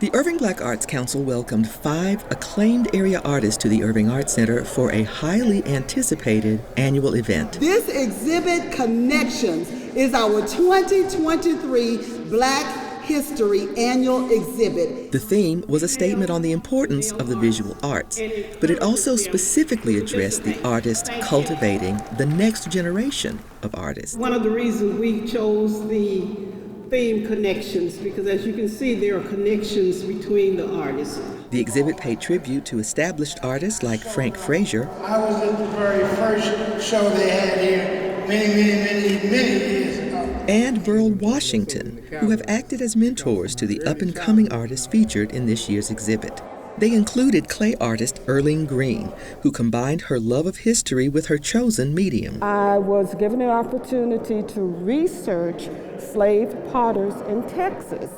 The Irving Black Arts Council welcomed 5 acclaimed area artists to the Irving Arts Center for a highly anticipated annual event. This exhibit, Connections, is our 2023 Black History Annual Exhibit. The theme was a statement on the importance of the visual arts, but it also specifically addressed the artists cultivating the next generation of artists. One of the reasons we chose the theme Connections, because as you can see, there are connections between the artists. The exhibit paid tribute to established artists like Frank Frazier. I was at the very first show they had here many years ago. And Burl Washington, who have acted as mentors to the up-and-coming artists featured in this year's exhibit. They included clay artist Irving Green, who combined her love of history with her chosen medium. I was given an opportunity to research slave potters in Texas.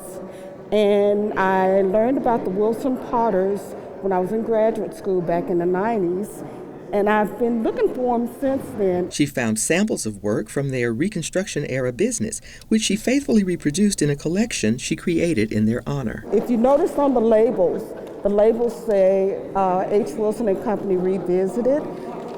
And I learned about the Wilson potters when I was in graduate school back in the 90s. And I've been looking for them since then. She found samples of work from their Reconstruction-era business, which she faithfully reproduced in a collection she created in their honor. If you notice on the labels say H. Wilson and Company Revisited.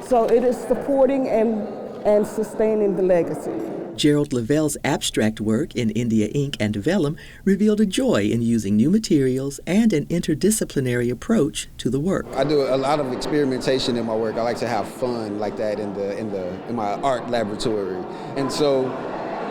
So it is supporting and sustaining the legacy. Gerald Lavelle's abstract work in India Ink and Vellum revealed a joy in using new materials and an interdisciplinary approach to the work. I do a lot of experimentation in my work. I like to have fun like that in my art laboratory. And so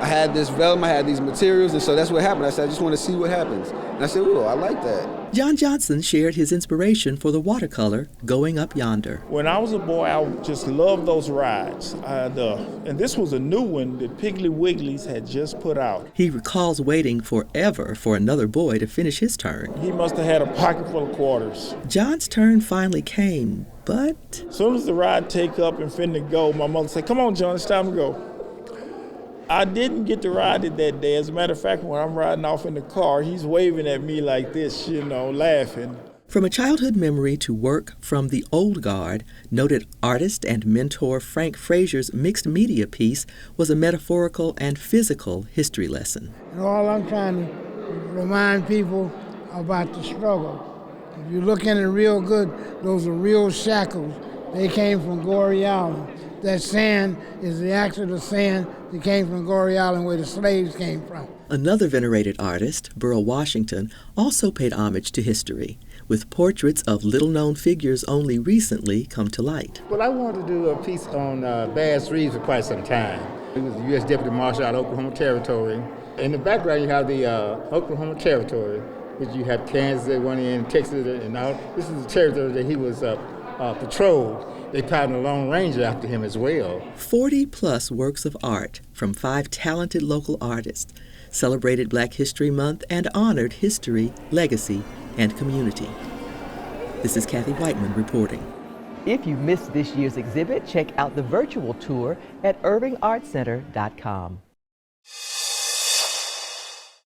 I had this vellum, I had these materials, and so that's what happened. I said, I just want to see what happens. And I said, oh, I like that. John Johnson shared his inspiration for the watercolor Going Up Yonder. When I was a boy, I just loved those rides. And this was a new one that Piggly Wiggly's had just put out. He recalls waiting forever for another boy to finish his turn. He must have had a pocket full of quarters. John's turn finally came, but... As soon as the ride take up and finna go, my mother said, come on, John, it's time to go. I didn't get to ride it that day. As a matter of fact, when I'm riding off in the car, he's waving at me like this, laughing. From a childhood memory to work from the old guard, noted artist and mentor Frank Frazier's mixed media piece was a metaphorical and physical history lesson. And all I'm trying to remind people about the struggle. If you look at it real good, those are real shackles. They came from Goree Island. That sand is the actual sand that came from Goree Island where the slaves came from. Another venerated artist, Burl Washington, also paid homage to history, with portraits of little-known figures only recently come to light. Well, I wanted to do a piece on Bass Reeves for quite some time. He was the U.S. Deputy Marshal of Oklahoma Territory. In the background, you have the Oklahoma Territory, which you have Kansas at one end, Texas, and all. This is the territory that he was patrolled. They patterned a Lone Ranger after him as well. 40-plus works of art from 5 talented local artists celebrated Black History Month and honored history, legacy, and community. This is Kathy Whiteman reporting. If you missed this year's exhibit, check out the virtual tour at irvingartscenter.com.